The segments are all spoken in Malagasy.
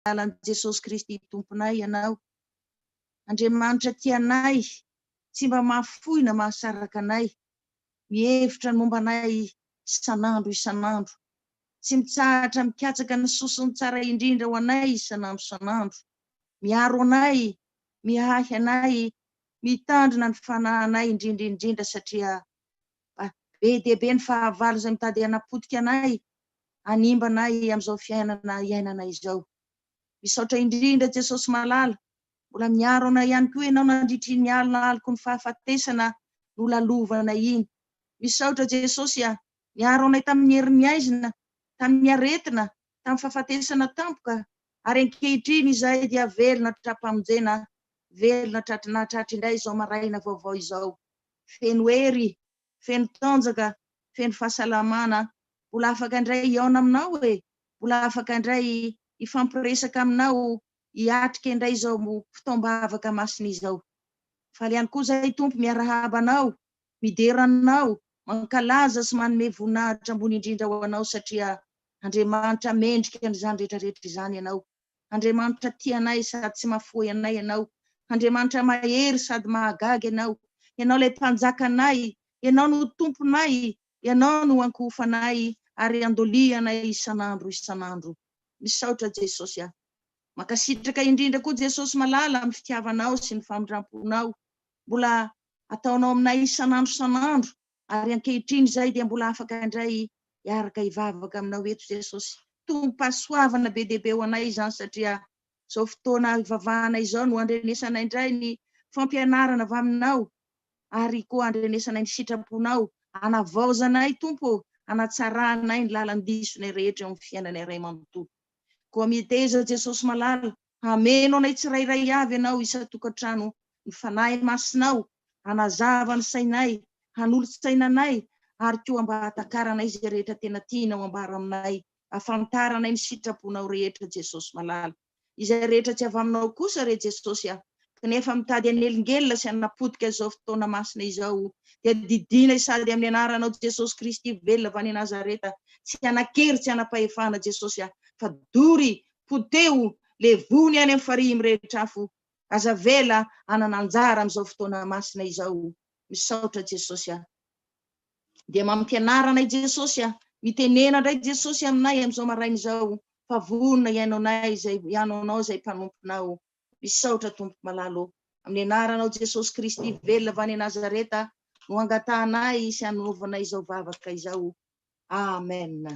Lalan Jesosy Kristy tomponay ianao. Andriamanitra tianay, tsy mba mahafoy na mahasaraka anay. Mihevitra momba anay isanandro. Tsy mitsahatra mikatsaka ny sosony tsara indrindra ho anay isanandro. Miaro anay, mihahy anay, mitandrina ny fanahinay indrindra satria be dia be ny fahavalo izay mitady hanapotika anay, hanimba anay amin'izao iainana izao. Misaotra indrindra Jesosy malala, mbola miaro anay ihany koa ianao nandritry ny alina aliko ny fahafatesana no lalovana iny. Misaotra Jesosy miaro anay tamin'ny herinyaizina, tamin'ny aretina, tamin'ny fahafatesana tampoka, ary ankehitriny izay dia velona trapamonjena, velona tratrinatratra indray izao maraina vaovao izao. Feno hery, feno tanjaka, feno fahasalamana, mbola afaka indray iaona aminao mbola afaka indray ifampiresaka aminao, hiatrika indray izao fotoam-bavaka masina izao. Faly ihany koa izay Tompo miarahaba anao, mideranao, mankalaza sy manome voninahitra ambony indrindra ho anao satria Andriamanitra mendrika an'izany rehetrarehetra izany ianao. Andriamanitra tianay sady tsy mahafoy anay ianao. Andriamanitra mahery sady mahagaga ianao. Ianao ilay mpanjakanay, ianao no tomponay, ianao no ankofanay ary andolianay isanandro. Misaotra Jesosy Makasitraka indrindra koa Jesosy malala amin'ny fitiavanao sy ny famindramponao. Mbola ataonao aminay isanandro, ary ankehitriny izay dia mbola afaka indray hiaraka hivavaka aminao eto Jesosy. Tombom-pahasoavana be dia be ho anay izany satria izao fotoana ivavahana izao no andrenesanay indray ny fampianarana avy aminao, ary koa andrenesanay ny sitraponao, hanavaozanay Tompo, hanatsaranay ny lalan-disonay rehetra eo amin'ny fiainanay iray manontolo. Koa miteza Jesosy malala, hameno anay tsirairay avy ianao isa-tokantrano ny fanahy masinao, hanazava ny sainay, hanolotsainanay, ary koa mba hatakaranay izay rehetra tena tianao ambara aminay, ahafantaranay ny sitraponao rehetra Jesosy malala. Izay rehetra tsy avy aminao kosa re Jesosy kanefa mitady hanelingelina sy hanapotika izao fotoana masina izao, dia didinay sady amin'ny anaranao Jesosy Kristy velona avy any Nazareta, tsy hanakery, tsy hanapahefana Jesosy fa dory, poteo, levony any amin'ny farihy mirehetra afo, aza vela hanana anjara amin'izao fotoana masina izao. Misaotra Jesosy dia mampianaranay Jesosy mitenena indray Jesosy aminay amin'izao maraina izao, fa vonona iainonay izay ianonao izay mpanomponao. Misaotra Tompo malalo, amin'ny anaranao Jesosy Kristy velona avy any Nazareta no angatahanay sy hanovanay izao vavaka izao. Amen.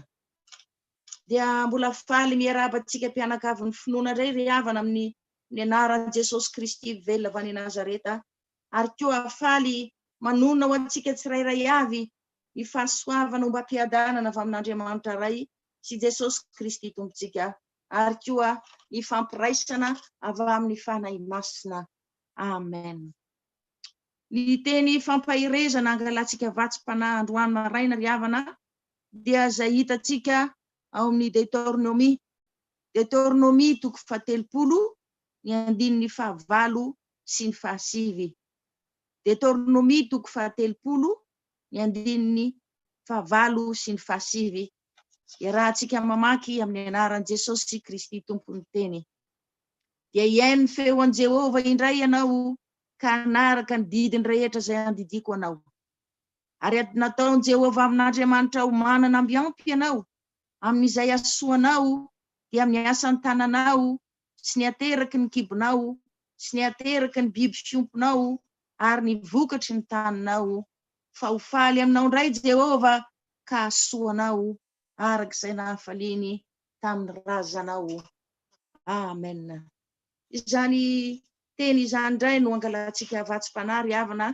Dia mbola faly miarabantsika mpianakavy ny finoana indray ry havana amin'ny anaran'i Jesosy Kristy velona avy any Nazareta, ary koa faly manona ho antsika tsirairay avy ny fahasoavana mba ampiadanana avy amin'Andriamanitra ray sy Jesosy Kristy tompontsika, ary koa ny fampiraisana avy amin'ny fanahy masina. Amen. Ny teny fampahirezana angalantsika vatsim-panahy androany maraina ry havana dia izay hitantsika ao amin'ny Deutéronomie toko 30 ny andininy 9 sy ny 10. Deutéronomie toko 30 ny andininy 9 sy ny 10. Iarahantsika mamaky amin'ny anaran'i Jesosy Kristy tompony teny. Dia iaino ny feon'i Jehova indray ianao ka hanaraka ny didiny rehetra izay andidiko anao. Ary nataon'i Jehova amin'Andriamanitra ho manana ambiampy ianao amin'izay asoanao dia amin'ny asan'ny tananao sy ny ateraky ny kibonao sy ny ateraky ny biby fiomponao ary ny vokatry ny taninao. Fa ho faly aminao indray Jehova ka asoanao arak'izay nahafaliany tamin'ny razanao. Amen. Izany teny izany indray no angalantsika vatsim-panahy ry havana,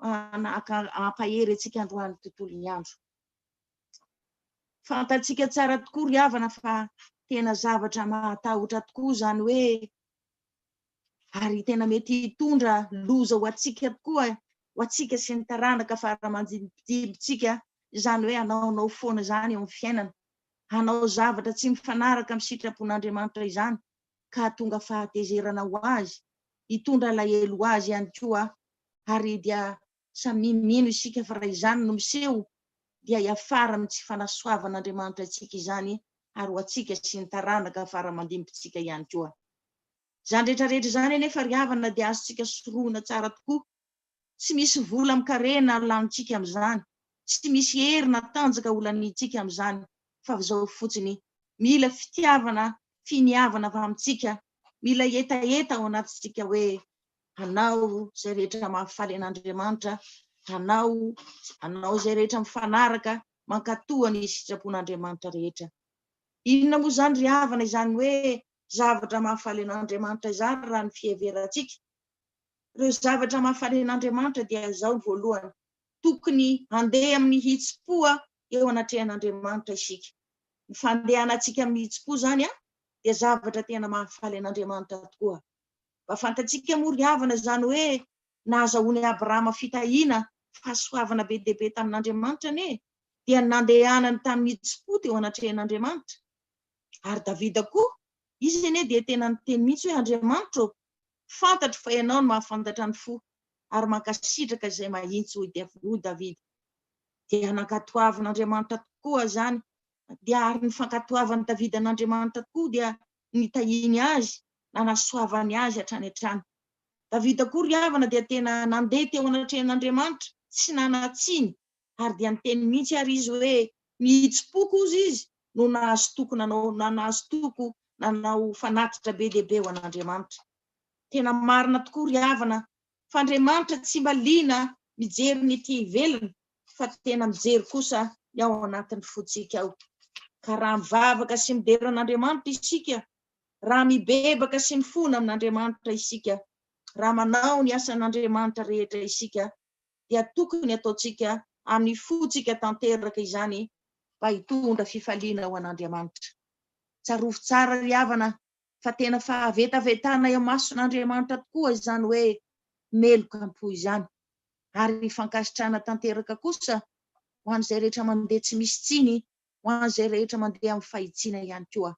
ampahery antsika androany tontolo ny andro. Fantatsika tsara tokoa ry havana fa tena zavatra mahatahotra tokoa izany hoe, ary tena mety hitondra loza ho antsika tokoa, ho antsika sy ny taranaka fara-mandimbidimbitsika, izany hoe hanaonao foana izany eo amin'ny fiainana, hanao zavatra tsy mifanaraka amin'ny sitrapon'Andriamanitra izany, ka tonga fahatezerana ho azy, hitondra lahelo ho azy ihany koa, ary dia samimino isika fa raha izany no miseho dia hiafara amin'ny tsy fanasoavan'Andriamanitra antsika izany, ary ho atsika sy ny taranaka fara-mandimbontsika ihany koa. Zany rehetrarehetra zany anefa ry havana dia azontsika soroana tsara tokoa. Tsy misy vola mikarena lanontsika amin'izany, tsy misy herina tanjaka olanintsika amin'izany, fa zao fotsiny mila fitiavana, finiavana avy amintsika, mila etaeta ao anatintsika hoe hanao zay rehetra mahafaly an'Andriamanitra, hanao zay rehetra mifanaraka mankatoa ny sitrapon'Andriamanitra rehetra. Inona moa zany ry havana izany hoe zavatra mahafaly an'Andriamanitra izany raha ny fiheverantsika? Ireo zavatra mahafaly an'Andriamanitra dia izao ny voalohany, tokony handeha amin'ny hitsim-po eo anatrehan'Andriamanitra isika. Ny fandehanantsika amin'ny hitsim-po zany dia zavatra tena mahafaly an'Andriamanitra tokoa. Mba fantatsika moa ry havana zany hoe nahazahoany Abrahama fitahiana fahasoavana be dia be tamin'Andriamanitra dia nandehanany tamin'ny hitsim-po teo anatrehan'Andriamanitra. Ary Davida koa, izy dia tena niteny mihitsy hoe Andriamanitra fantatro fa ianao no mahafantatra ny fo, ary mankasitraka izay mahitsy hoy Davida. Dia nankatoavan'Andriamanitra tokoa zany, dia ary ny fankatoavan'ny Davida an'Andriamanitra tokoa dia nitahiny azy, nanasoavany azy hatrany hatrany. Davida koa ry havana dia tena nandeha teo anatrehan'Andriamanitra tsy nanatsiny, ary dia niteny mihitsy ary izy hoe mihitsi-poko izy no nahazo toko nanao fanatitra be dia be ho an'Andriamanitra. Tena marina tokoa ry havana fa Andriamanitra tsy mba liana mijery ny ety ivelany, fa tena mijery kosa ny ao anatin'ny fotsika ao. Ka raha mivavaka sy midera an'Andriamanitra isika, raha mibebaka sy mifona amin'Andriamanitra isika, raha manao ny asan'Andriamanitra rehetra isika, dia tokony ataontsika amin'ny fotsika tanteraka izany mba hitondra fifaliana ho an'Andriamanitra. Tsarovy tsara ry havana fa tena fahavetavetana eo mason'Andriamanitra tokoa izany hoe meloka am-po izany, ary fankasitrahana tanteraka kosa ho an'izay rehetra mandeha tsy misy tsiny, ho an'izay rehetra mandeha amin'ny fahitsiana ihany koa.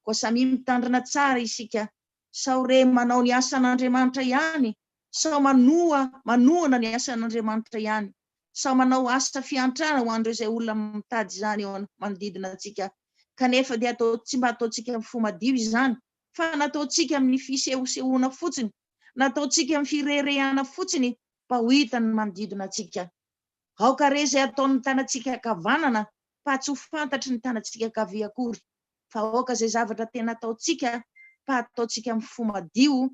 Koa samy mitandrina tsara isika, sao re manao ny asan'Andriamanitra ihany, sao manoana ny asan'Andriamanitra ihany, sao manao asa fiantrana ho an'ireo izay olona mitady izany eo manodidina antsika, kanefa dia tsy mba ataontsika amin'ny fo madio izany, fa nataontsika amin'ny fisehosehoana fotsiny, nataontsika amin'ny firerehana fotsiny mba ho hitany manodidina antsika. Aoka re izay ataon'ny tanantsika ankavanana, fa tsy ho fantatry ny tanantsika ankavia akory, fa aoka izay zavatra tena ataontsika, fa ataontsika amin'ny fo madio,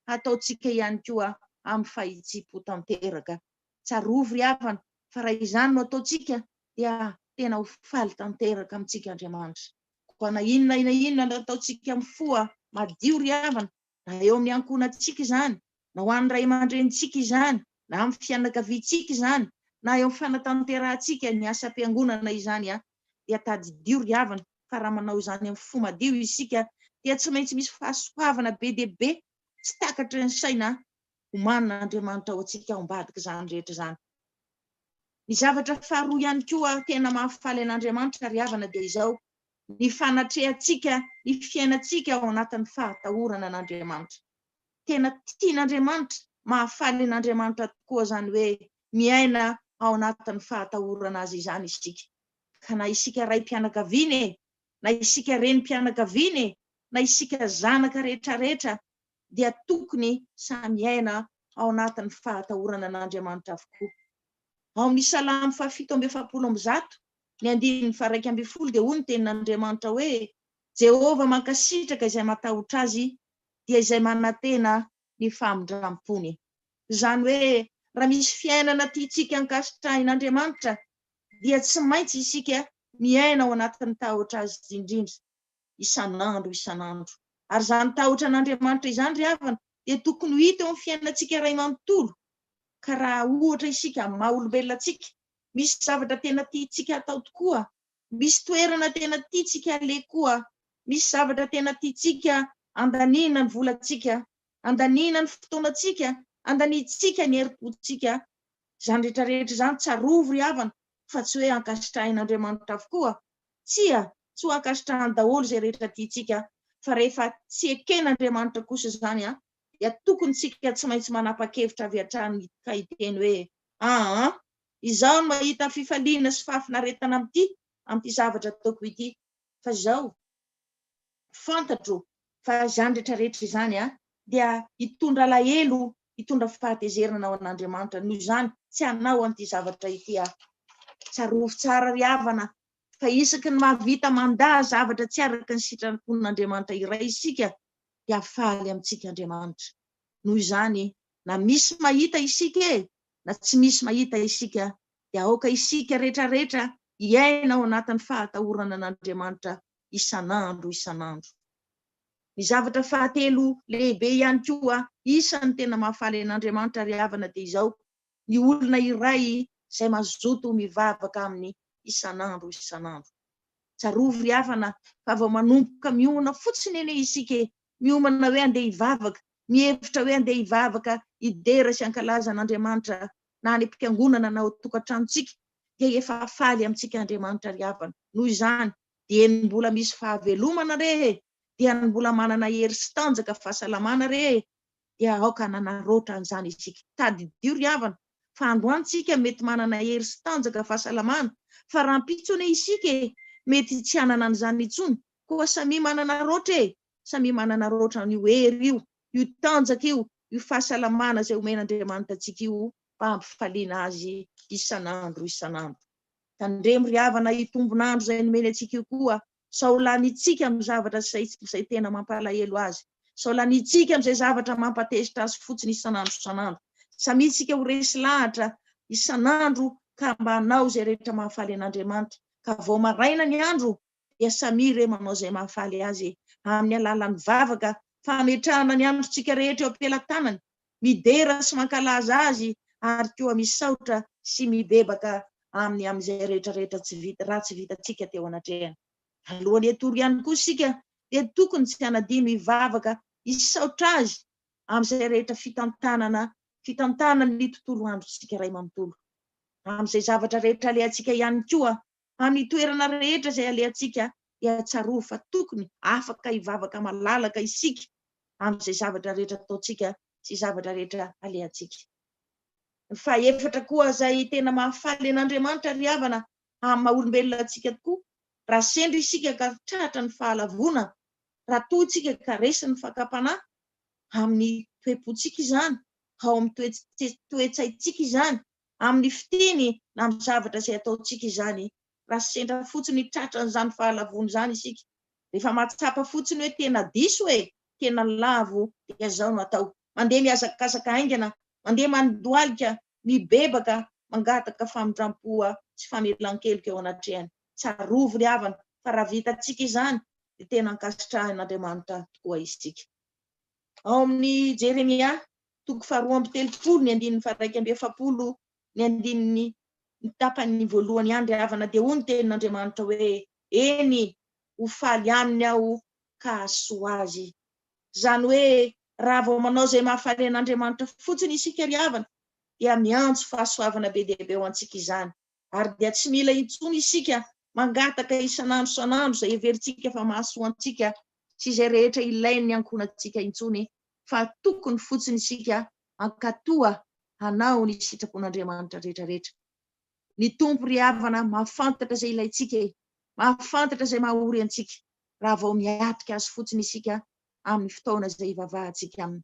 ataontsika ihany koa amin'ny fahitsi-po tanteraka. Tsarovy ry havana fa raha izany no ataontsika dia tena ho faly tanteraka amintsika Andriamanitra. Koa na inona no ataontsika amin'ny fo madio ry havana, na eo amin'ny ankonantsika izany, na ho an'ny ray aman-drenitsika izany, na amin'ny fianakaviantsika izany, na eo amin'ny fanatanterantsika ny asa-piangonana izany dia tadidio ry havana fa raha manao izany amin'ny fo madio isika dia tsy maintsy misy fahasoavana be dia be, tsy takatry ny saina omanin'Andriamanitra ao antsika ao ambadika izany rehetra izany. Ny zavatra faharoa ihany koa tena mahafaly an'Andriamanitra ry havana dia izao, ny fanatrehantsika, ny fiainantsika ao anatin'ny fahatahorana an'Andriamanitra. Tena tian'Andriamanitra, mahafaly an'Andriamanitra tokoa zany hoe miaina ao anatin'ny fahatahorana azy izany isika. Ka na isika raim-pianakaviana, na isika renim-pianakaviana, na isika zanaka rehetrarehetra dia tokony samy miaina ao anatin'ny fahatahorana an'Andriamanitra avokoa. Ao amin'ny Salamo 7:100 ny 1:120 dia hoy ny tenin'Andriamanitra hoe Jehova mankasitraka izay matahotra azy, dia izay manantena ny famindram-pony. Izany hoe raha misy fiainana tiantsika ankasitrahan'Andriamanitra dia tsy maintsy isika miaina ao anatin'ny tahotra azy indrindra isan'andro. Ary izany tahotra an'Andriamanitra izany ry havana dia tokony hita eo amin'ny fiainantsika iray manontolo. Ka raha ohatra isika maha olombelonantsika misy zavatra tena tiantsika atao tokoa, misy toerana tena tiantsika alekoa, misy zavatra tena tiantsika andaniana ny volantsika, andaniana ny fotoanantsika, andanitsika ny herim-pontsika, izany rehetrarehetra izany tsarovy ry havana fa tsy hoe ankasitrahan'Andriamanitra avokoa. Tsy ho ankasitrahany daholo izay rehetra tiantsika, fa rehefa tsy eken'Andriamanitra kosa izany dia tokony tsika tsy maintsy manapa-kevitra avy hatrany ka hiteny hoe izaho no mahita fifaliana sy fahafinaretana amin'ity zavatra ataoko ity, fa izao fantatro fa zany rehetrarehetra izany dia hitondra lahelo, hitondra fahatezerana ao an'Andriamanitra. Noho izany tsy hanao an'ity zavatra ity tsarovy tsara ry havana fa isaky ny mahavita mandà zavatra tsy araka ny sitrapon'Andriamanitra iray isika dia faly amintsika Andriamanitra. Noho izany na misy mahita isika na tsy misy mahita isika dia aoka isika rehetrarehetra iaina ao anatin'ny fahatahorana an'Andriamanitra isan'andro isan'andro. Ny zavatra fahatelo lehibe ihany koa isan'ny tena mahafaly an'Andriamanitra ry havana dia izao: ny olona iray izay mazoto mivavaka aminy isan'andro isan'andro. Tsarovy ry havana fa vao manomboka miomana fotsiny eny isika, miomana hoe andeha hivavaka, mihevitra hoe andeha hivavaka hidera sy hankalaza an'Andriamanitra na any am-piangonana na ao tokantranontsika dia efa faly amintsika Andriamanitra ry havana. Noho izany dia ny mbola misy fahavelomana rehe, dia ny mbola manana hery sy tanjaka fahasalamana rehe dia aoka nanarota an'izany isika. Tadidio ry havana fa androantsika mety manana hery sy tanjaka fahasalamana, fa raha mpitsony isika mety tsy hanana an'izany intsony, koa samy manana roatra samy manana roatra io hery io tanjaka io fahasalamana izay omen'Andriamanitra antsika io mba hampifaliana azy isan'andro isan'andro. Tandremo ry havana itombon'andro izay nomeny antsika io koa, sao lanitsika amin'ny zavatra izay tena mampalahelo azy, sao lanitsika amin'izay zavatra mampatezitra azy fotsiny isan'andro isan'andro. Samy isika ho resy lahatra isan'andro ka mba hanao izay rehetra mahafaly an'Andriamanitra, ka vao maraina ny andro dia samy re manao izay mahafaly azy amin'ny alalan'ny vavaka, fametrahana ny androntsika rehetra eo am-pelantanany, midera sy mankalaza azy ary koa misaotra sy mibebaka amin'izay rehetrarehetra raha tsy vitantsika teo anatrehany. Alohan'ny hatory ihany koa isika dia tokony tsy hanadino hivavaka hisaotra azy amin'izay rehetra fitantanany ny tontolo androntsika iray manontolo, amin'izay zavatra rehetra alehantsika ihany koa, amin'ny toerana rehetra izay alehantsika dia tsarovy fa tokony afaka hivavaka malalaka isika amin'izay zavatra rehetra ataontsika sy zavatra rehetra alehantsika. Fa efatra koa izay tena mahafaly an'Andriamanitra ry havana amin'ny maha-olombelona antsika tokoa, raha sendra isika ka tratra ny fahalavona, raha toa isika ka resy ny fakapanahy amin'ny toe-pontsika izany, ao amin'ny toe-tsaintsika izany, amin'ny fiteny na amin'ny zavatra izay ataontsika izany, raha sendra fotsiny tratra n'izany fahalavona izany isika, rehefa mahatsapa fotsiny hoe tena diso tena lavo dia izao no atao: mandeha mihazakazaka aingana, mandeha mandohalika, mibebaka, mangataka famindrampoa sy famelan-keloka eo anatrehany. Tsarovy ry havana fa raha vitantsika izany dia tena ankasitrahan'Andriamanitra tokoa isika. Ao amin'ny Jeremia 2:1-7, ny andininy tapany voalohany ihany ry havana dia hoy ny tenin'Andriamanitra hoe: eny, ho faly aminy aho ka hasoa azy. Izany hoe raha vao manao izay mahafaly an'Andriamanitra fotsiny isika ry havana dia miantso fahasoavana be dia be ho antsika izany, ary dia tsy mila intsony isika mangataka isan'andro isan'andro izay heverintsika fa mahasoa antsika sy izay rehetra ilain'ny ankonantsika intsony, fa tokony fotsiny isika ankatoa hanao ny sitrapon'Andriamanitra rehetrarehetra. Ny tompo ry havana mahafantatra izay ilaintsika, mahafantatra izay mahaory antsika, raha vao miatrika azy fotsiny isika amin'ny fotoana izay hivavahantsika aminy.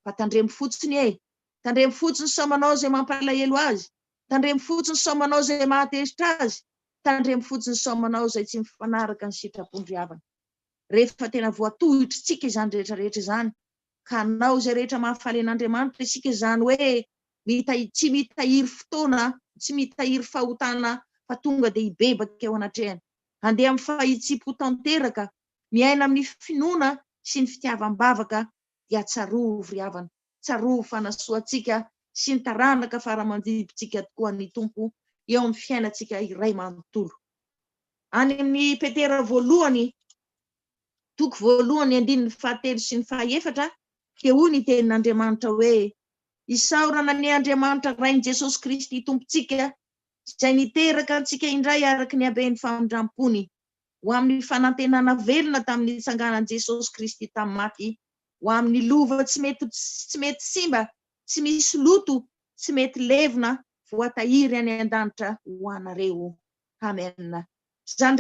Fa tandremo fotsiny tandremo fotsiny sao manao izay mampalahelo azy, tandremo fotsiny sao manao izay mahatezitra azy, tandremo fotsiny sao manao izay tsy mifanaraka ny sitrapony ry havana. Rehefa tena voatohitritsika izany rehetrarehetra izany, ka hanao izay rehetra mahafaly an'Andriamanitra isika, izany hoe tsy mitahiry fotoana, tsy mitahiry fahotana fa tonga dia hibebaka eo anatrehany, handeha amin'ny fahitsipho tanteraka, miaina amin'ny finoana sy ny fitiavam-bavaka, dia tsarovy ry havana, tsarovy fanasoantsika sy ny taranaka fara-mandibontsika tokoa ny tompo eo amin'ny fiainantsika iray manontolo. Any amin'ny Petera voalohany 2:1-7 sy ny 4 dia hoy ny tenin'Andriamanitra hoe: isaorana ny Andriamanitra rain'i Jesosy Kristy tompontsika, izay niteraka antsika indray araka ny habeny famindrampony, ho amin'ny fanantenana velona tamin'ny nitsanganan'i Jesosy Kristy tamin'ny maty, ho amin'ny lova tsy mety simba, tsy misy loto, tsy mety levona, voatahiry any an-danitra ho anareo. Amen. Zany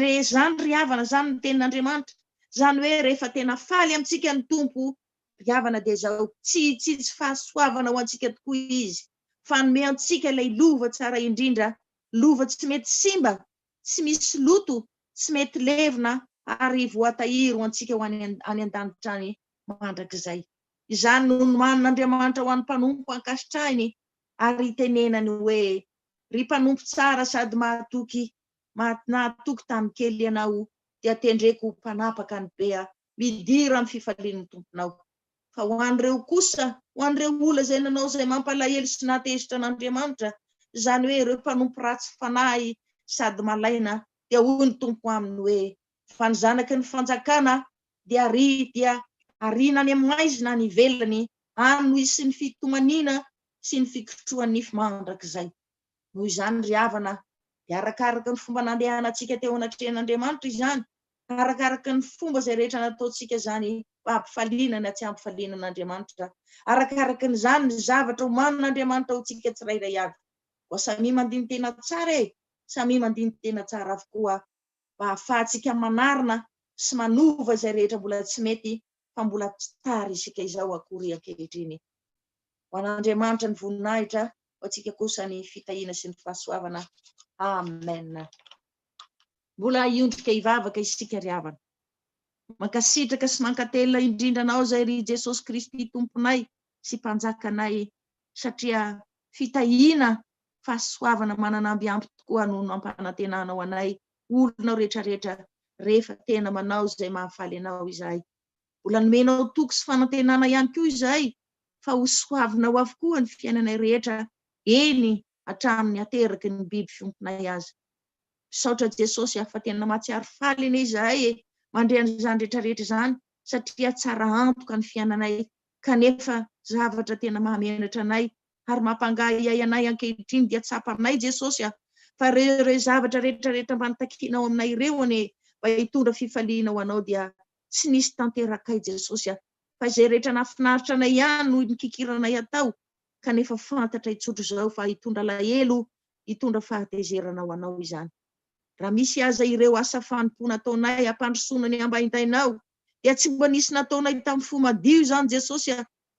ry havana, zany ny tenin'Andriamanitra, Zany hoe rehefa tena faly amintsika ny tompo, riavana dia zao tsy fahasoavana ho antsika tokoa izy, fa hanome antsika ilay lova tsara indrindra, lova tsy mety simba, tsy misy loto, tsy mety levina, ary voatahiry ho antsika ho any an-danitra any mandrakizay. Izany no nomanin'Andriamanitra ho an'ny mpanompo ankasitrahiny, ary tenenany hoe ry mpanompo tsara sady mahatoky tany kely ianao, dia tendreko mpanapaka ny bea, midira amin'ny fifalian'ny tomponao. Fa ho an'ireo kosa, ho an'ireo olona izay nanao izay mampalahelo sy nahatezitra an'Andriamanitra, izany hoe ireo mpanompo ratsy fanahy sady malaina, dia hoy ny tompo aminy hoe fa ny zanaky ny fanjakana dia arina any amin'ny maizina ny ivelany, any sy ny fitomaniana sy ny fikostrohan'ny nify mandrakizay. Noho izany ry havana, dia arakaraka ny fomba nandehanantsika teo anatrehan'Andriamanitra izany, arakaraka ny fomba izay rehetra nataontsika izany ampifaliana na tsy ampifaliana an'Andriamanitra, arakaraka n'izany ny zavatra omanin'Andriamanitra ho tsika tsirairay avy. Ho samy mandiny tena tsara samy mandiny tena tsara avokoa, mba ahafahantsika manarina sy manova izay rehetra mbola tsy mety, fa mbola tsy tara isika izao akory ankehitriny. Ho an'Andriamanitra ny voninahitra, ho antsika kosa ny fitahiana sy ny fahasoavana. Amen. Mbola hiondrika hivavaka isika ry havana. Mankasitraka sy mankatelina indrindra anao zay ry Jesosy Kristy tomponay sy mpanjakanay, satria fitahiana, fahasoavana mananamby ampy tokoa no mampanantenanao anay, olona rehetra rehetra rehefa tena manao izay mahafaly anao izahay. Mbola nomenao toky sy fanantenana ihany koa izahay, fa ho soavinao avokoa ny fiainanay rehetra, eny hatramin'ny ateraky ny biby fiomponay azy. Misaotra Jesosy fa tena mahatsiaro faly ane izahay mandray an'izany rehetra rehetra izany, satria tsara antoka ny fiainanay, kanefa zavatra tena mahamenatra anay ary mampangahiahy anay ankehitriny dia tsapanay Jesosy, fa ireo zavatra rehetra rehetra mba nitakinao aminay ireo ane mba hitondra fifaliana ho anao dia tsy nisy tanterakay Jesosy, fa izay rehetra nafinaritra anay ihany no nikikiranay atao, kanefa fantatra itsotro izao fa hitondra lahelo, hitondra fahatezerana ho anao izany. Raha misy aza ireo asa fanompo nataonay hampandrosoana ny ambaintainao, dia tsy mba nisy nataonay tamin'ny fo madio izany Jesosy,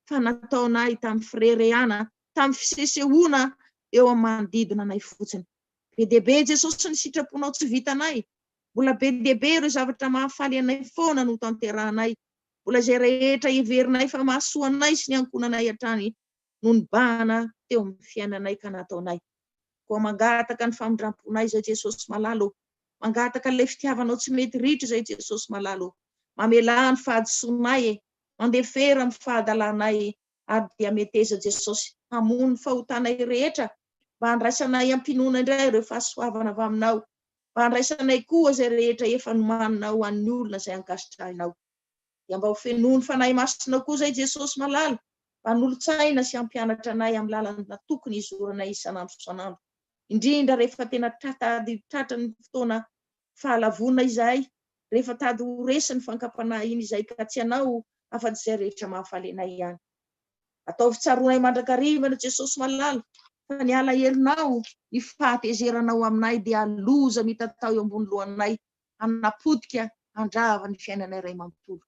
fa nataonay tamin'ny firerehana, tamin'ny fisesehoana eo amin'ny manodidina anay fotsiny. Be dehibe Jesosy ny sitraponao tsy vitanay, mbola be dehibe ireo zavatra mahafaly anay foana no tanterahanay, mbola izay rehetra heverinay fa mahasoa anay sy ny ankonanay hatrany no nibahana teo amin'ny fiainanay ka nataonay. Koa mangataka ny famindramponay zay Jesosy malalo, mangataka ilay fitiavanao tsy mety ritra zay Jesosy malalo, mamela ny fahadisoanay, mandefera amin'ny fahadalanay, ary dia meteza Jesosy hamono ny fahotanay rehetra, mba handraisanay ampinoana indray ireo fahasoavana avy aminao, mba handraisanay koa zay rehetra efa nomaninao an'ny olona zay ankasitrahinao. Dia mba ho fenoany fanahy masinao koa zay Jesosy malalo, mba hanolotsaina sy hampianatra anay amin'ny lalana tokony hizoranay isanandro isanandro, indrindra rehefa tena tratran'ny fotoana fahalavona izahay, rehefa tady ho resy ny fankampanahy iny izay ka tsy anao afa-tsy izay rehetra mahafaly anay ihany. Atao fitsaronay mandrakarivana Jesosy malalo, fa ny alahelinao, ny fahatezeranao aminay dia loza mitatao eo ambony lohanay, hanapodika handrava ny fiainanay iray manontolo.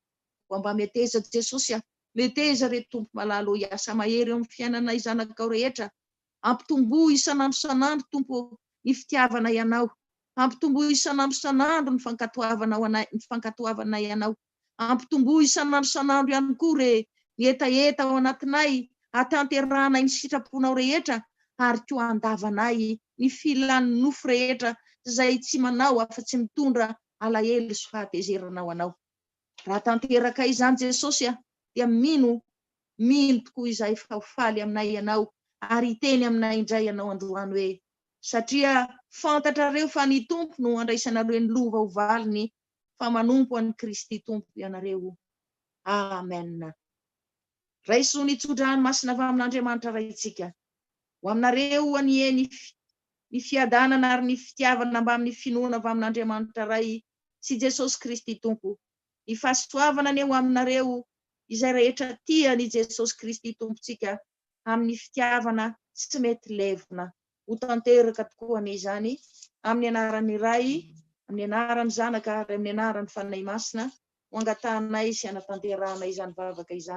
Mba meteza Jesosy, meteza reto tompo malalo hiasa mahery eo amin'ny fiainanay zanakao rehetra, ampitombo isanandro isanandro tompo ny fitiavanay anao, ampitombo isanandro isanandro ny fankatoavanay anao, ampitombo isanandro isanandro ihany koa ny etaeta ao anatinay, hatanteranay ny sitraponao rehetra, ary koa andavanay ny filan'ny nofo rehetra izay tsy manao afa-tsy mitondra alahelo sy fahatezerana ho anao. Raha tanteraka izany Jesosy dia mino tokoa izay fa ho faly aminay ianao, ary hiteny aminay indray ianao androany hoe satria fantatrareo fa ny tompo no andraisanareo ny lova ho valiny, fa manompo an'i Kristy tompo ianareo. Amen. Raiso ny tsodrany masina avy amin'Andriamanitra raitsika, ho aminareo ny fiadanana ary ny fitiavana mba amin'ny finoana avy amin'Andriamanitra ray sy Jesosy Kristy tompo, ny fahasoavana ny ho aminareo izay rehetra tiany Jesosy Kristy tompontsika amin'ny fitiavana tsy mety levina. Ho tanteraka tokoa an'izany amin'ny anaran'ny Ray, amin'ny anaran'ny Zanaka ary amin'ny anaran'ny Fanahy Masina, ho angatahnay sy hanatanteranay izany vavaka izany.